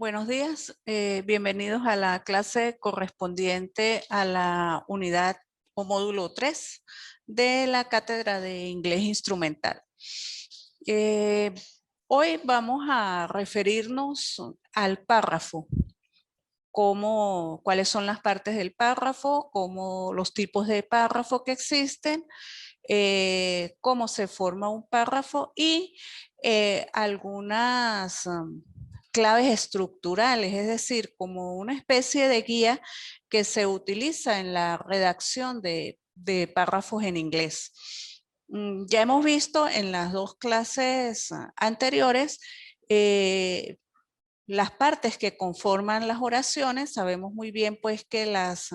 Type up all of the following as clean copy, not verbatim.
Buenos días, bienvenidos a la clase correspondiente a la unidad o módulo 3 de la Cátedra de Inglés Instrumental. Hoy vamos a referirnos al párrafo, cuáles son las partes del párrafo, los tipos de párrafo que existen, cómo se forma un párrafo y algunas claves estructurales, es decir, como una especie de guía que se utiliza en la redacción de párrafos en inglés. Ya hemos visto en las dos clases anteriores las partes que conforman las oraciones. Sabemos muy bien pues que las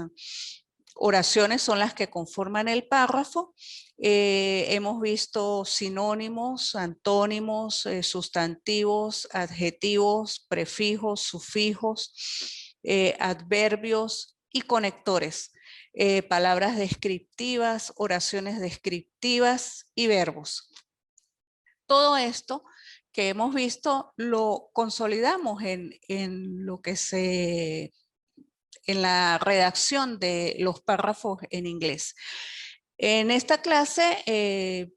oraciones son las que conforman el párrafo. Hemos visto sinónimos, antónimos, sustantivos, adjetivos, prefijos, sufijos, adverbios y conectores. Palabras descriptivas, oraciones descriptivas y verbos. Todo esto que hemos visto lo consolidamos en la redacción de los párrafos en inglés. En esta clase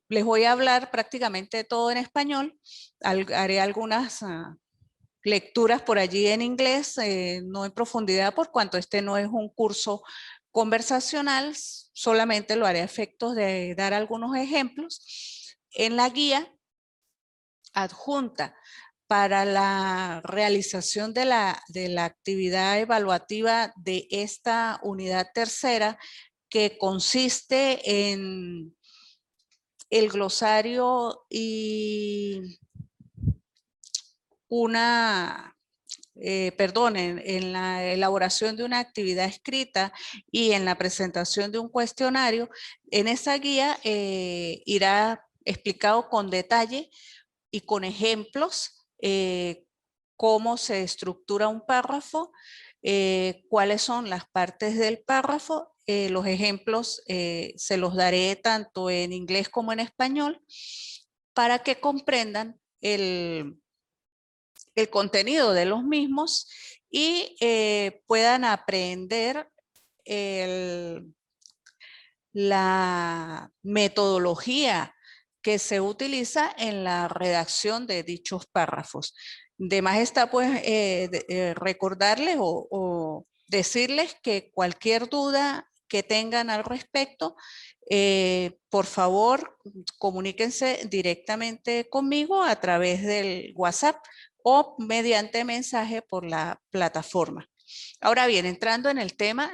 les voy a hablar prácticamente todo en español. Haré algunas lecturas por allí en inglés, no en profundidad por cuanto este no es un curso conversacional, solamente lo haré a efectos de dar algunos ejemplos. En la guía adjunta para la realización de la actividad evaluativa de esta unidad tercera, que consiste en el glosario y en la elaboración de una actividad escrita y en la presentación de un cuestionario. En esa guía irá explicado con detalle y con ejemplos cómo se estructura un párrafo, cuáles son las partes del párrafo. Los ejemplos se los daré tanto en inglés como en español para que comprendan el contenido de los mismos y puedan aprender la metodología que se utiliza en la redacción de dichos párrafos. De más está pues recordarles o decirles que cualquier duda que tengan al respecto, por favor comuníquense directamente conmigo a través del WhatsApp o mediante mensaje por la plataforma. Ahora bien, entrando en el tema,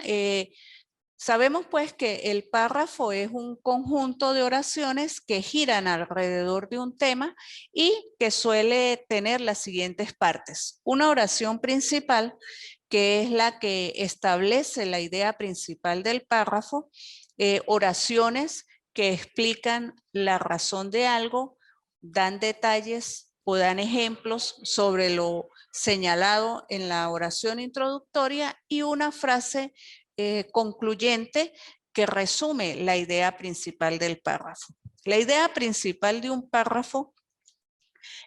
sabemos pues que el párrafo es un conjunto de oraciones que giran alrededor de un tema y que suele tener las siguientes partes. Una oración principal, que es la que establece la idea principal del párrafo, oraciones que explican la razón de algo, dan detalles o dan ejemplos sobre lo señalado en la oración introductoria, y una frase concluyente que resume la idea principal del párrafo. La idea principal de un párrafo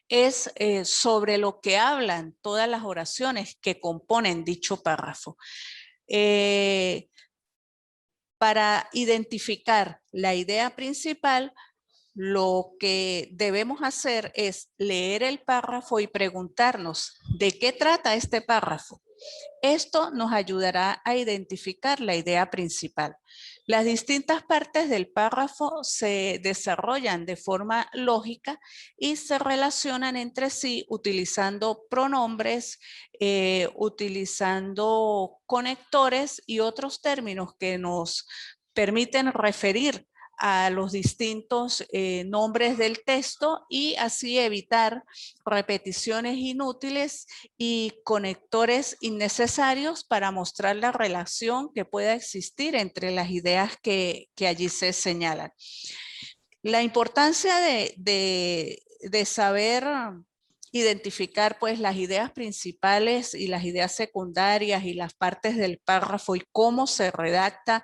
es sobre lo que hablan todas las oraciones que componen dicho párrafo. Para identificar la idea principal, lo que debemos hacer es leer el párrafo y preguntarnos ¿de qué trata este párrafo? Esto nos ayudará a identificar la idea principal. Las distintas partes del párrafo se desarrollan de forma lógica y se relacionan entre sí utilizando pronombres, utilizando conectores y otros términos que nos permiten referir a los distintos nombres del texto y así evitar repeticiones inútiles y conectores innecesarios para mostrar la relación que pueda existir entre las ideas que allí se señalan. La importancia de saber identificar pues las ideas principales y las ideas secundarias y las partes del párrafo y cómo se redacta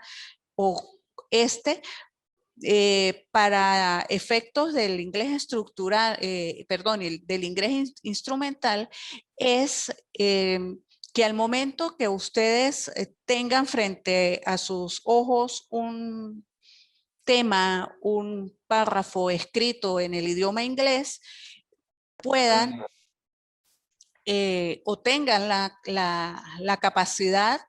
para efectos del inglés estructural, del inglés instrumental, es que al momento que ustedes tengan frente a sus ojos un tema, un párrafo escrito en el idioma inglés, puedan o tengan la capacidad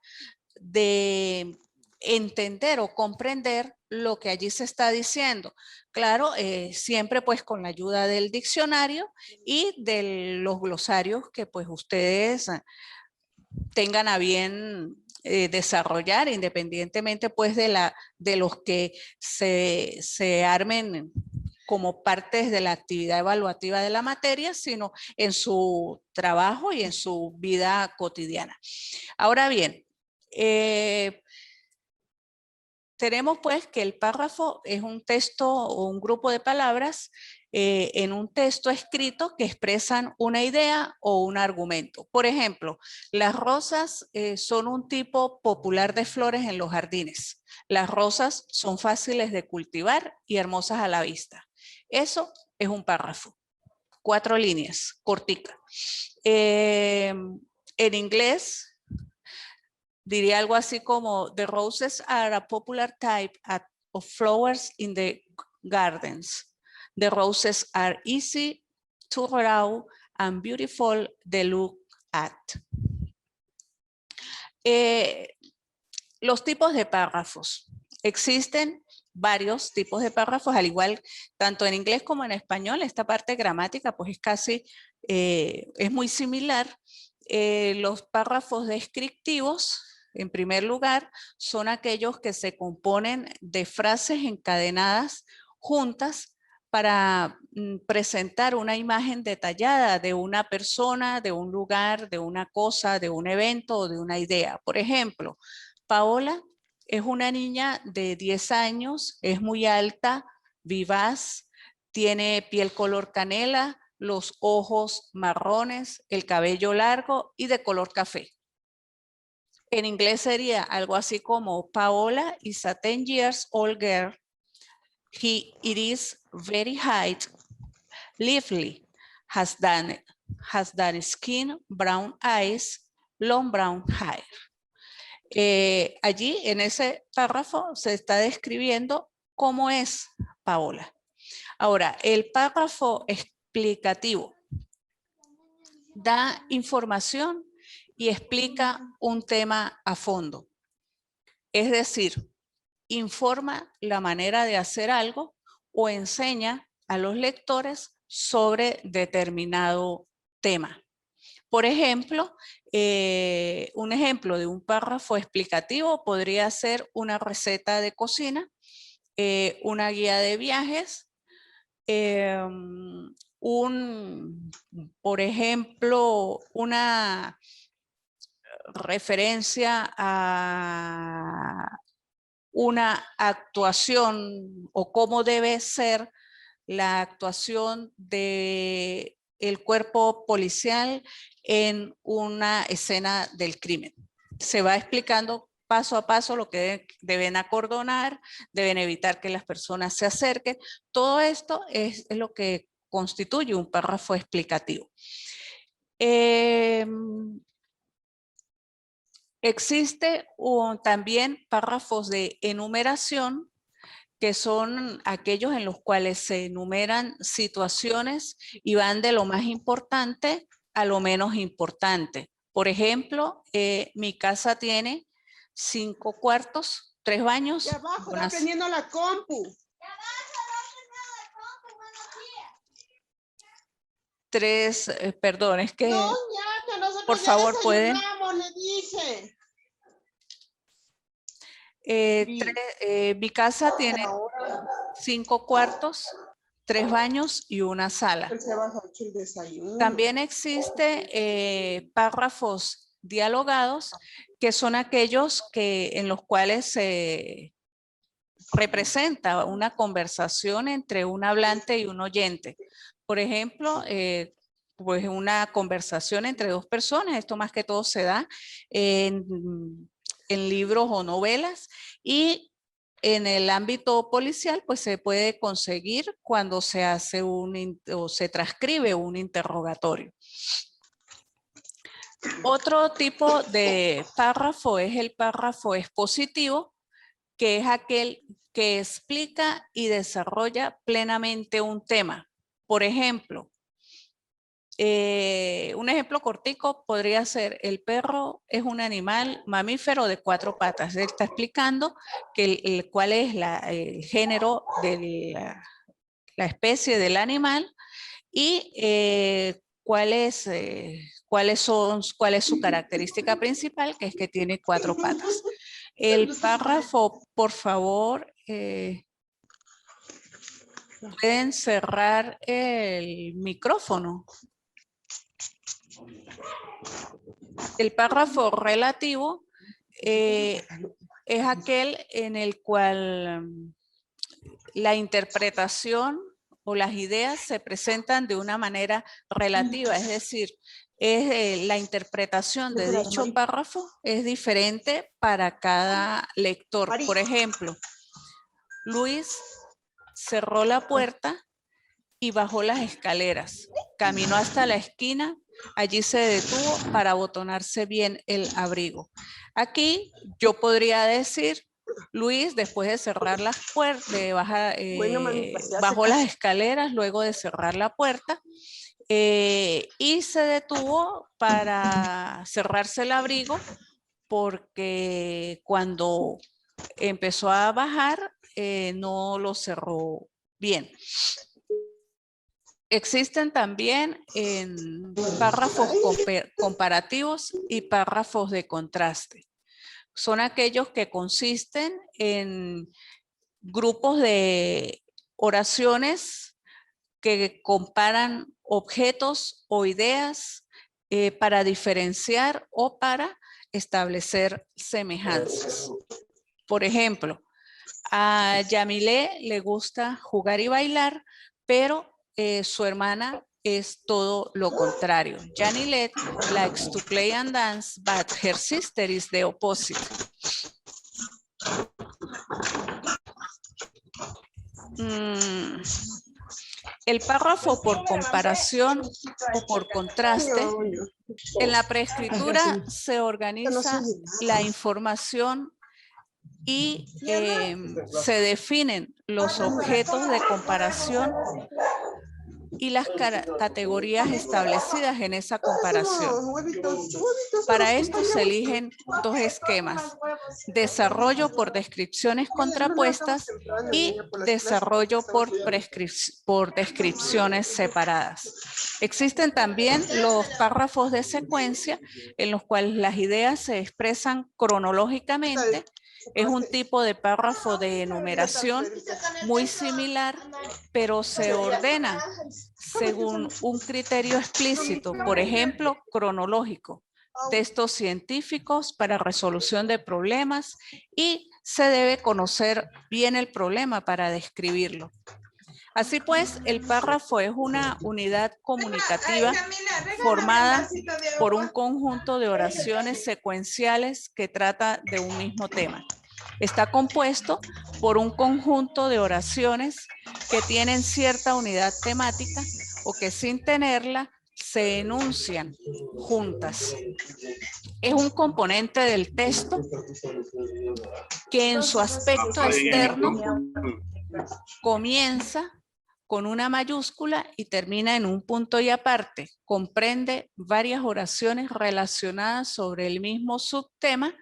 de entender o comprender lo que allí se está diciendo. Claro, siempre pues con la ayuda del diccionario y de los glosarios que pues ustedes tengan a bien desarrollar, independientemente pues de los que se armen como partes de la actividad evaluativa de la materia, sino en su trabajo y en su vida cotidiana. Ahora bien, tenemos pues que el párrafo es un texto o un grupo de palabras en un texto escrito que expresan una idea o un argumento. Por ejemplo, las rosas son un tipo popular de flores en los jardines. Las rosas son fáciles de cultivar y hermosas a la vista. Eso es un párrafo. 4 líneas, cortica. En inglés diría algo así como, the roses are a popular type of flowers in the gardens. The roses are easy to grow and beautiful to look at. Los tipos de párrafos. Existen varios tipos de párrafos, al igual tanto en inglés como en español. Esta parte gramática pues es casi, es muy similar. Los párrafos descriptivos, en primer lugar, son aquellos que se componen de frases encadenadas juntas para presentar una imagen detallada de una persona, de un lugar, de una cosa, de un evento o de una idea. Por ejemplo, Paola es una niña de 10 años, es muy alta, vivaz, tiene piel color canela, los ojos marrones, el cabello largo y de color café. En inglés sería algo así como Paola is a 10 years old girl. It is very height, lively, has done skin, brown eyes, long brown hair. Allí en ese párrafo se está describiendo cómo es Paola. Ahora, el párrafo explicativo da información y explica un tema a fondo. Es decir, informa la manera de hacer algo o enseña a los lectores sobre determinado tema. Por ejemplo, un ejemplo de un párrafo explicativo podría ser una receta de cocina, una guía de viajes, por ejemplo, una referencia a una actuación o cómo debe ser la actuación de el cuerpo policial en una escena del crimen. Se va explicando paso a paso lo que deben acordonar, deben evitar que las personas se acerquen. Todo esto es lo que constituye un párrafo explicativo. Existe también párrafos de enumeración, que son aquellos en los cuales se enumeran situaciones y van de lo más importante a lo menos importante. Por ejemplo, mi casa tiene 5 cuartos, 3 baños. Y abajo está prendiendo la compu. 3, perdón, es que no, ya, nosotros por favor pueden. Le dije. Mi casa tiene 5 cuartos, 3 baños y una sala. También existe párrafos dialogados, que son aquellos en los cuales se representa una conversación entre un hablante y un oyente. Por ejemplo, pues una conversación entre 2 personas, esto más que todo se da en libros o novelas, y en el ámbito policial, pues se puede conseguir cuando se hace o se transcribe un interrogatorio. Otro tipo de párrafo es el párrafo expositivo, que es aquel que explica y desarrolla plenamente un tema. Por ejemplo, un ejemplo cortico podría ser: el perro es un animal mamífero de 4 patas. Él está explicando cuál es el género de la especie del animal y cuál es su característica principal, que es que tiene 4 patas. El párrafo, por favor, pueden cerrar el micrófono. El párrafo relativo es aquel en el cual la interpretación o las ideas se presentan de una manera relativa, es decir, la interpretación de dicho párrafo es diferente para cada lector. Por ejemplo, Luis cerró la puerta y bajó las escaleras. Caminó hasta la esquina. Allí se detuvo para abotonarse bien el abrigo. Aquí yo podría decir: Luis, después de cerrar las puertas, bajó las escaleras luego de cerrar la puerta y se detuvo para cerrarse el abrigo, porque cuando empezó a bajar no lo cerró bien. Existen también párrafos comparativos y párrafos de contraste. Son aquellos que consisten en grupos de oraciones que comparan objetos o ideas para diferenciar o para establecer semejanzas. Por ejemplo, a Yamile le gusta jugar y bailar, pero su hermana es todo lo contrario. Yamilet likes to play and dance, but her sister is the opposite. El párrafo por comparación o por contraste, en la preescritura se organiza la información y se definen los objetos de comparación y las categorías establecidas en esa comparación. Para esto se eligen 2 esquemas: desarrollo por descripciones contrapuestas y desarrollo por descripciones separadas. Existen también los párrafos de secuencia, en los cuales las ideas se expresan cronológicamente. Es un tipo de párrafo de enumeración muy similar, pero se ordena según un criterio explícito, por ejemplo, cronológico, textos científicos para resolución de problemas, y se debe conocer bien el problema para describirlo. Así pues, el párrafo es una unidad comunicativa formada por un conjunto de oraciones secuenciales que trata de un mismo tema. Está compuesto por un conjunto de oraciones que tienen cierta unidad temática o que sin tenerla se enuncian juntas. Es un componente del texto que en su aspecto externo comienza con una mayúscula y termina en un punto y aparte. Comprende varias oraciones relacionadas sobre el mismo subtema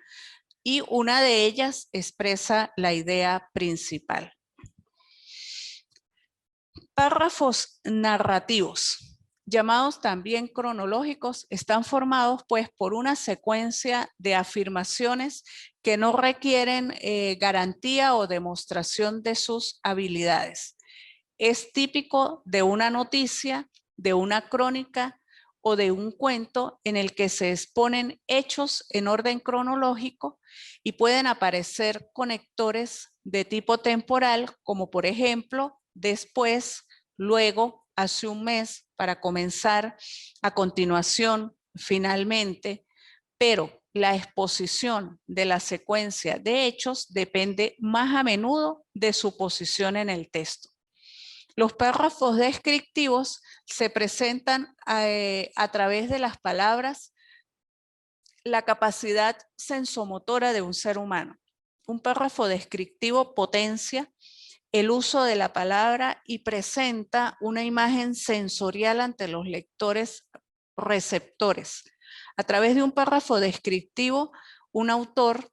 y una de ellas expresa la idea principal. Párrafos narrativos, llamados también cronológicos, están formados pues por una secuencia de afirmaciones que no requieren garantía o demostración de sus habilidades. Es típico de una noticia, de una crónica o de un cuento en el que se exponen hechos en orden cronológico y pueden aparecer conectores de tipo temporal, como por ejemplo, después, luego, hace un mes, para comenzar, a continuación, finalmente, pero la exposición de la secuencia de hechos depende más a menudo de su posición en el texto. Los párrafos descriptivos se presentan a través de las palabras, la capacidad sensomotora de un ser humano. Un párrafo descriptivo potencia el uso de la palabra y presenta una imagen sensorial ante los lectores receptores. A través de un párrafo descriptivo, un autor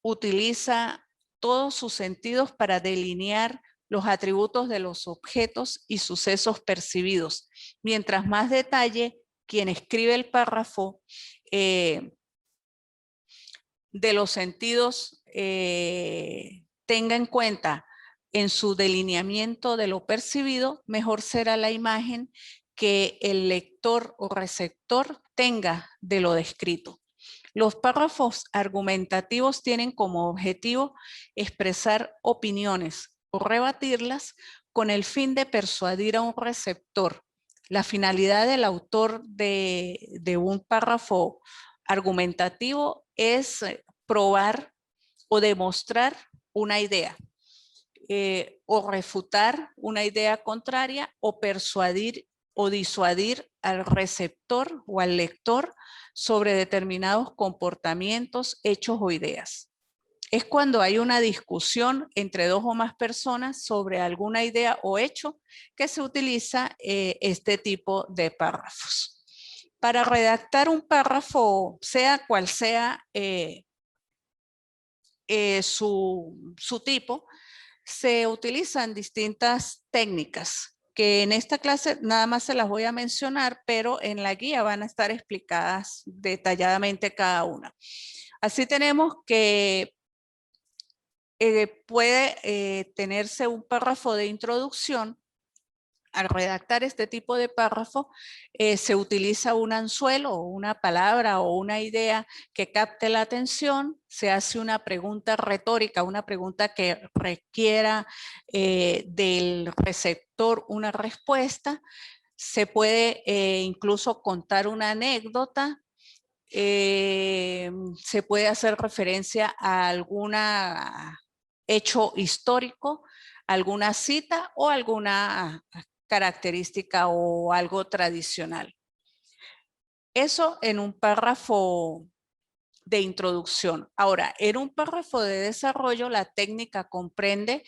utiliza todos sus sentidos para delinear los atributos de los objetos y sucesos percibidos. Mientras más detalle quien escribe el párrafo de los sentidos tenga en cuenta en su delineamiento de lo percibido, mejor será la imagen que el lector o receptor tenga de lo descrito. Los párrafos argumentativos tienen como objetivo expresar opiniones o rebatirlas con el fin de persuadir a un receptor. La finalidad del autor de un párrafo argumentativo es probar o demostrar una idea. O refutar una idea contraria o persuadir o disuadir al receptor o al lector sobre determinados comportamientos, hechos o ideas. Es cuando hay una discusión entre dos o más personas sobre alguna idea o hecho que se utiliza este tipo de párrafos. Para redactar un párrafo, sea cual sea su tipo, se utilizan distintas técnicas que en esta clase nada más se las voy a mencionar, pero en la guía van a estar explicadas detalladamente cada una. Así tenemos que puede tenerse un párrafo de introducción. Al redactar este tipo de párrafo, se utiliza un anzuelo o una palabra o una idea que capte la atención, se hace una pregunta retórica, una pregunta que requiera del receptor una respuesta, se puede incluso contar una anécdota, se puede hacer referencia a algún hecho histórico, alguna cita o alguna característica o algo tradicional. Eso en un párrafo de introducción. Ahora, en un párrafo de desarrollo, la técnica comprende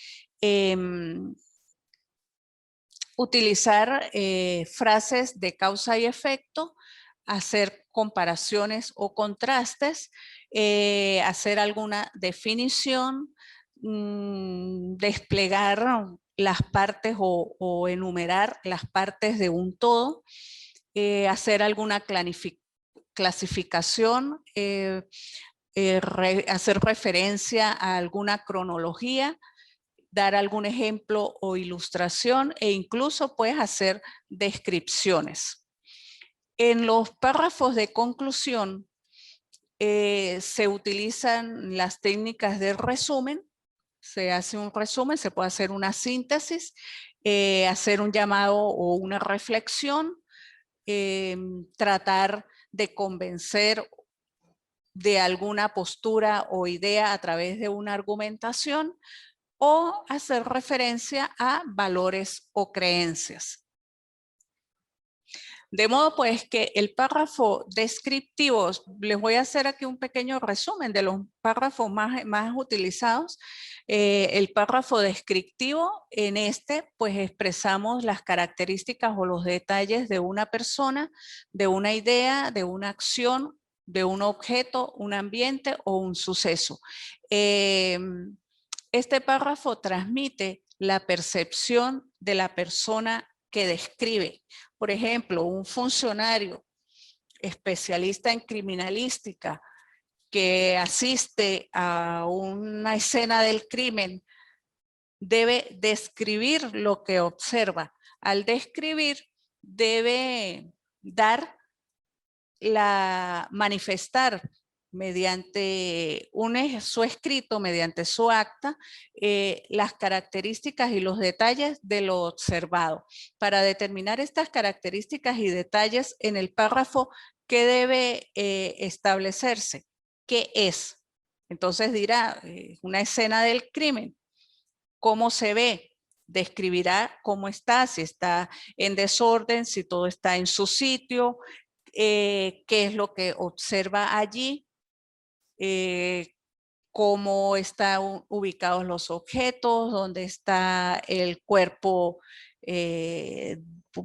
utilizar frases de causa y efecto, hacer comparaciones o contrastes, hacer alguna definición, desplegar las partes o enumerar las partes de un todo, hacer alguna clasificación, hacer referencia a alguna cronología, dar algún ejemplo o ilustración e incluso puedes hacer descripciones. En los párrafos de conclusión se utilizan las técnicas de resumen, se hace un resumen, se puede hacer una síntesis, hacer un llamado o una reflexión, tratar de convencer de alguna postura o idea a través de una argumentación o hacer referencia a valores o creencias. De modo pues que el párrafo descriptivo, les voy a hacer aquí un pequeño resumen de los párrafos más utilizados. El párrafo descriptivo, en este pues expresamos las características o los detalles de una persona, de una idea, de una acción, de un objeto, un ambiente o un suceso. Este párrafo transmite la percepción de la persona que describe. Por ejemplo, un funcionario especialista en criminalística que asiste a una escena del crimen debe describir lo que observa. Al describir, debe manifestar mediante su escrito, mediante su acta, las características y los detalles de lo observado. Para determinar estas características y detalles en el párrafo, ¿qué debe establecerse? ¿qué es? Entonces dirá, una escena del crimen, ¿cómo se ve? Describirá cómo está, si está en desorden, si todo está en su sitio, qué es lo que observa allí, cómo están ubicados los objetos, dónde está el cuerpo,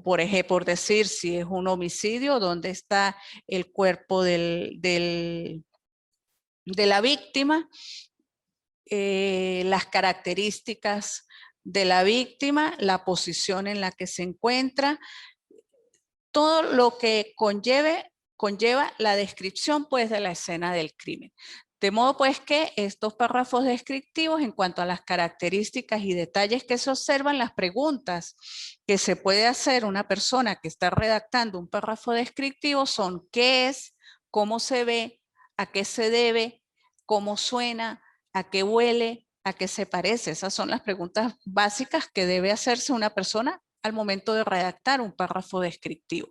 por ejemplo, por decir, si es un homicidio, dónde está el cuerpo de la víctima, las características de la víctima, la posición en la que se encuentra, todo lo que conlleva la descripción pues de la escena del crimen. De modo pues que estos párrafos descriptivos en cuanto a las características y detalles que se observan, las preguntas que se puede hacer una persona que está redactando un párrafo descriptivo son ¿qué es? ¿Cómo se ve? ¿A qué se debe? ¿Cómo suena? ¿A qué huele? ¿A qué se parece? Esas son las preguntas básicas que debe hacerse una persona al momento de redactar un párrafo descriptivo.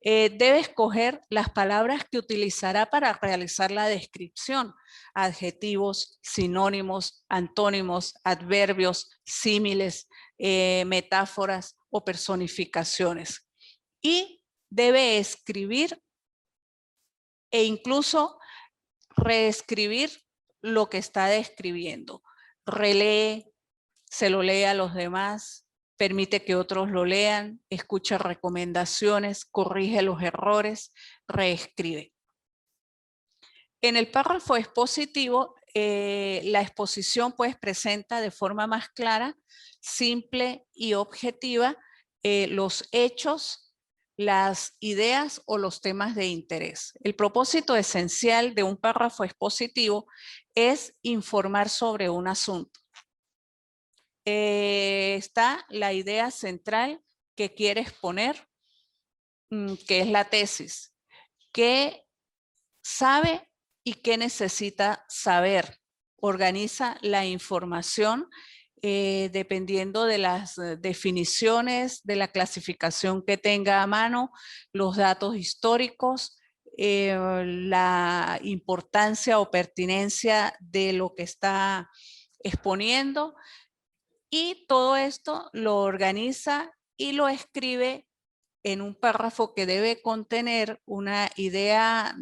Debe escoger las palabras que utilizará para realizar la descripción, adjetivos, sinónimos, antónimos, adverbios, símiles, metáforas o personificaciones. Y debe escribir e incluso reescribir lo que está describiendo. Relee, se lo lee a los demás, permite que otros lo lean, escucha recomendaciones, corrige los errores, reescribe. En el párrafo expositivo, la exposición pues presenta de forma más clara, simple y objetiva los hechos, las ideas o los temas de interés. El propósito esencial de un párrafo expositivo es informar sobre un asunto. Está la idea central que quiere exponer, que es la tesis, que sabe y qué necesita saber. Organiza la información dependiendo de las definiciones, de la clasificación que tenga a mano, los datos históricos, la importancia o pertinencia de lo que está exponiendo. Y todo esto lo organiza y lo escribe en un párrafo que debe contener una idea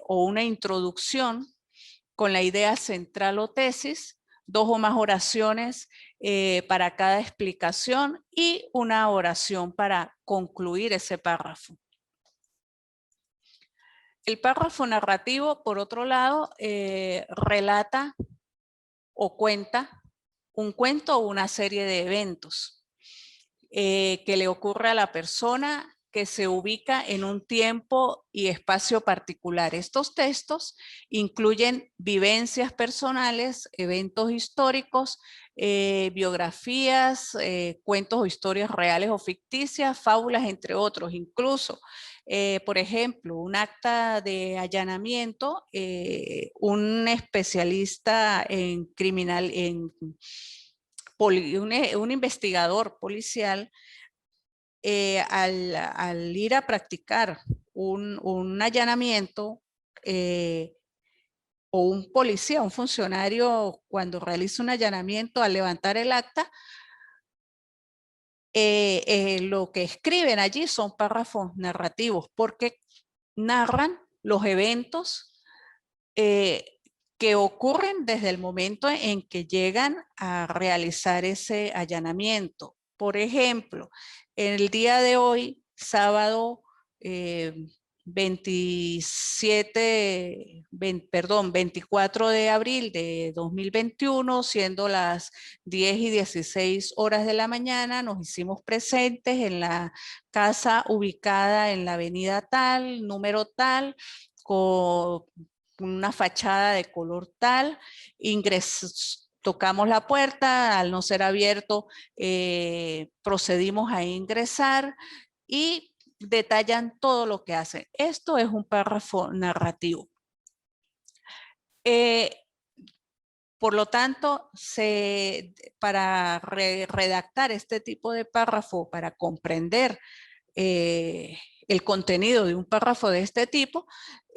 o una introducción con la idea central o tesis, 2 o más oraciones para cada explicación y una oración para concluir ese párrafo. El párrafo narrativo, por otro lado, relata o cuenta un cuento o una serie de eventos que le ocurre a la persona que se ubica en un tiempo y espacio particular. Estos textos incluyen vivencias personales, eventos históricos, biografías, cuentos o historias reales o ficticias, fábulas, entre otros. Incluso, por ejemplo, un acta de allanamiento, un especialista en un investigador policial, al ir a practicar un allanamiento, o un policía, un funcionario, cuando realiza un allanamiento, al levantar el acta, lo que escriben allí son párrafos narrativos, porque narran los eventos que ocurren desde el momento en que llegan a realizar ese allanamiento. Por ejemplo, el día de hoy, sábado 24 de abril de 2021, siendo las 10:16 horas de la mañana, nos hicimos presentes en la casa ubicada en la avenida tal, número tal, con una fachada de color tal, tocamos la puerta, al no ser abierto, procedimos a ingresar y detallan todo lo que hacen. Esto es un párrafo narrativo. Por lo tanto, para redactar este tipo de párrafo, para comprender el contenido de un párrafo de este tipo,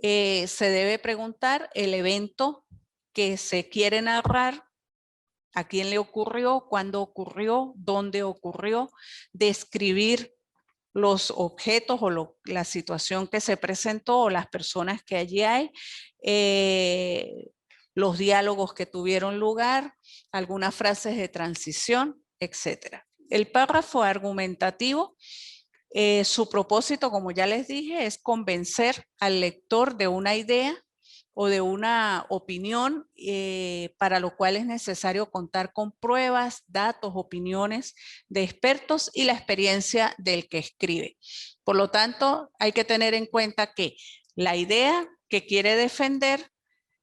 se debe preguntar el evento que se quiere narrar, a quién le ocurrió, cuándo ocurrió, dónde ocurrió, describir los objetos o la situación que se presentó o las personas que allí hay, los diálogos que tuvieron lugar, algunas frases de transición, etc. El párrafo argumentativo, su propósito, como ya les dije, es convencer al lector de una idea o de una opinión, para lo cual es necesario contar con pruebas, datos, opiniones de expertos y la experiencia del que escribe. Por lo tanto, hay que tener en cuenta que la idea que quiere defender,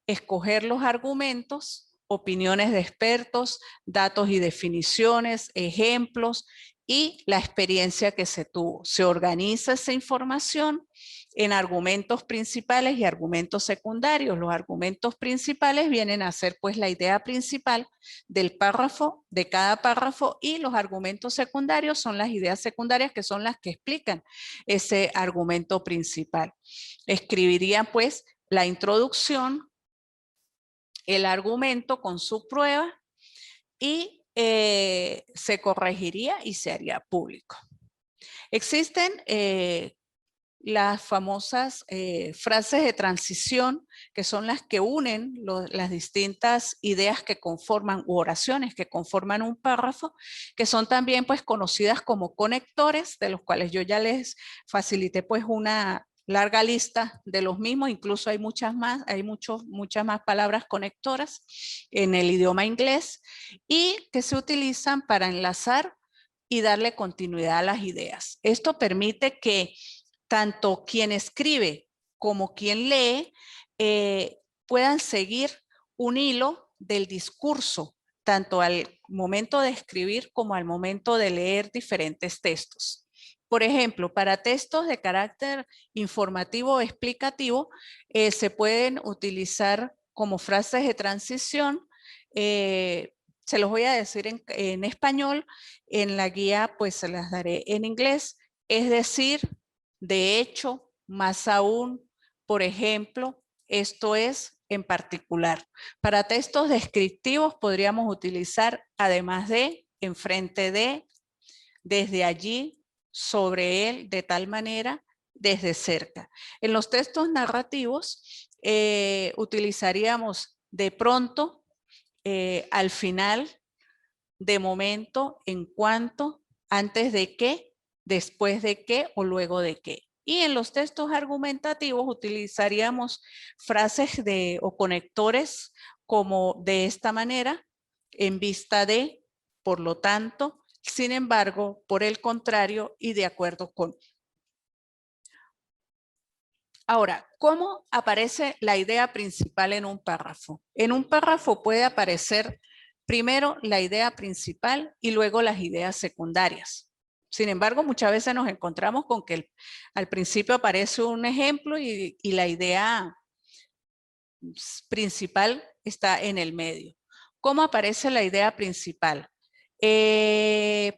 escoger los argumentos, opiniones de expertos, datos y definiciones, ejemplos y la experiencia que se tuvo. Se organiza esa información en argumentos principales y argumentos secundarios. Los argumentos principales vienen a ser pues la idea principal del párrafo, de cada párrafo, y los argumentos secundarios son las ideas secundarias que son las que explican ese argumento principal. Escribirían pues la introducción, el argumento con su prueba y se corregiría y se haría público. Existen las famosas frases de transición, que son las que unen las distintas ideas que conforman, u oraciones que conforman un párrafo, que son también pues conocidas como conectores, de los cuales yo ya les facilité pues una larga lista de los mismos, incluso hay muchas más, hay muchas más palabras conectoras en el idioma inglés, y que se utilizan para enlazar y darle continuidad a las ideas. Esto permite que tanto quien escribe como quien lee puedan seguir un hilo del discurso, tanto al momento de escribir como al momento de leer diferentes textos. Por ejemplo, para textos de carácter informativo o explicativo, se pueden utilizar como frases de transición. Se los voy a decir en español, en la guía pues se las daré en inglés. Es decir, de hecho, más aún, por ejemplo, esto es en particular. Para textos descriptivos podríamos utilizar además de, enfrente de, desde allí, sobre él, de tal manera, desde cerca. En los textos narrativos utilizaríamos de pronto, al final, de momento, en cuanto, antes de qué, después de qué o luego de qué. Y en los textos argumentativos utilizaríamos frases o conectores como de esta manera, en vista de, por lo tanto, sin embargo, por el contrario y de acuerdo con. Ahora, ¿cómo aparece la idea principal en un párrafo? En un párrafo puede aparecer primero la idea principal y luego las ideas secundarias. Sin embargo, muchas veces nos encontramos con que al principio aparece un ejemplo y la idea principal está en el medio. ¿Cómo aparece la idea principal?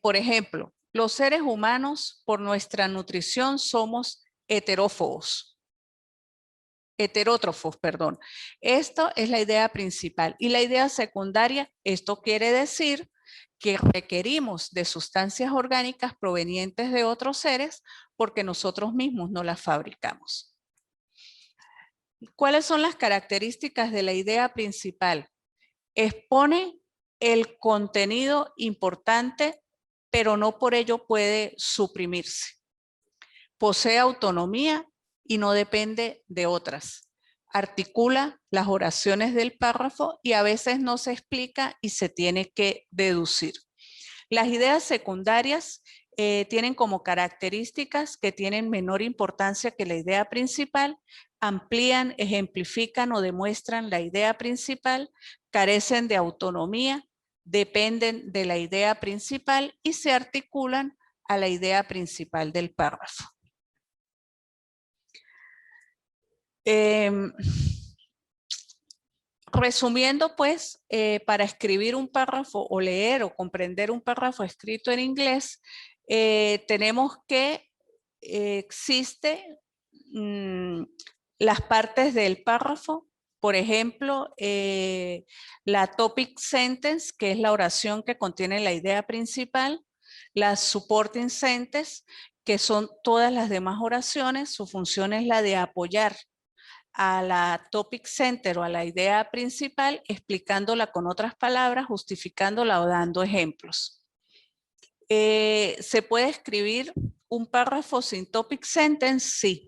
Por ejemplo, los seres humanos por nuestra nutrición somos heterófobos. Heterótrofos, perdón. Esto es la idea principal. Y la idea secundaria, esto quiere decir que requerimos de sustancias orgánicas provenientes de otros seres porque nosotros mismos no las fabricamos. ¿Cuáles son las características de la idea principal? Expone el contenido importante, pero no por ello puede suprimirse. Posee autonomía y no depende de otras. Articula las oraciones del párrafo y a veces no se explica y se tiene que deducir. Las ideas secundarias tienen como características que tienen menor importancia que la idea principal, amplían, ejemplifican o demuestran la idea principal, carecen de autonomía, dependen de la idea principal y se articulan a la idea principal del párrafo. Resumiendo, pues, para escribir un párrafo o leer o comprender un párrafo escrito en inglés, tenemos que existe las partes del párrafo. Por ejemplo, la topic sentence, que es la oración que contiene la idea principal, la supporting sentence, que son todas las demás oraciones. Su función es la de apoyar a la topic center o a la idea principal, explicándola con otras palabras, justificándola o dando ejemplos. ¿Se puede escribir un párrafo sin topic sentence? Sí.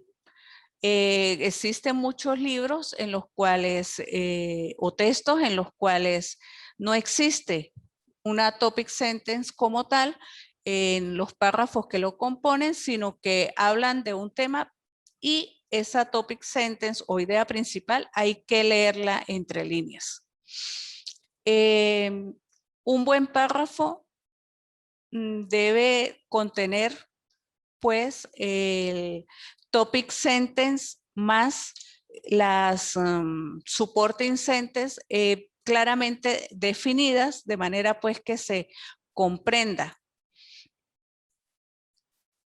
Existen muchos libros en los cuales, o textos en los cuales no existe una topic sentence como tal en los párrafos que lo componen, sino que hablan de un tema y esa topic sentence o idea principal hay que leerla entre líneas. Un buen párrafo debe contener pues el topic sentence más las supporting sentences claramente definidas de manera pues que se comprenda.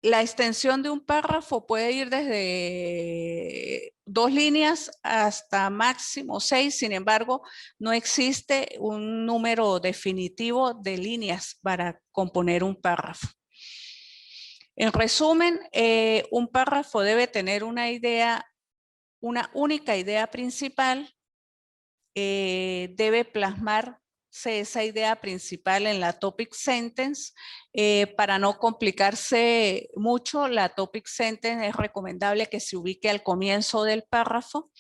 La extensión de un párrafo puede ir desde 2 líneas hasta máximo 6, sin embargo, no existe un número definitivo de líneas para componer un párrafo. En resumen, un párrafo debe tener una idea, una única idea principal, debe plasmarse esa idea principal en la topic sentence. Para no complicarse mucho, la topic sentence es recomendable que se ubique al comienzo del párrafo.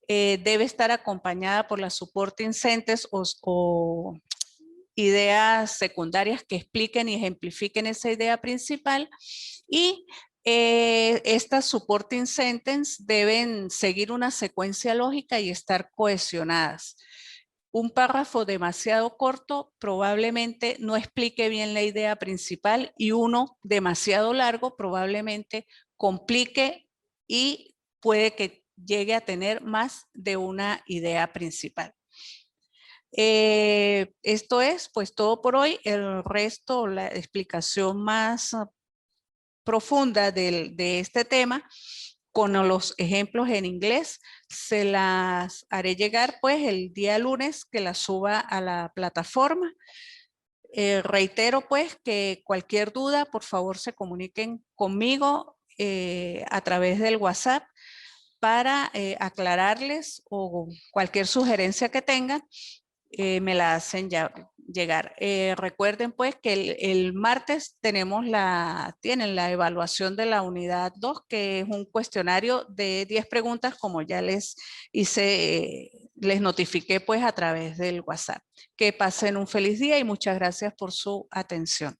Debe estar acompañada por la supporting sentence o ideas secundarias que expliquen y ejemplifiquen esa idea principal, y estas supporting sentence deben seguir una secuencia lógica y estar cohesionadas. Un párrafo demasiado corto probablemente no explique bien la idea principal, y uno demasiado largo probablemente complique y puede que llegue a tener más de una idea principal. Esto es pues todo por hoy. El resto, la explicación más profunda de este tema con los ejemplos en inglés, se las haré llegar pues el día lunes que las suba a la plataforma. Reitero pues que cualquier duda, por favor se comuniquen conmigo a través del WhatsApp para aclararles, o cualquier sugerencia que tengan. Me la hacen llegar. Recuerden pues que el martes tienen la evaluación de la unidad 2, que es un cuestionario de 10 preguntas, como ya les hice, les notifiqué pues a través del WhatsApp. Que pasen un feliz día y muchas gracias por su atención.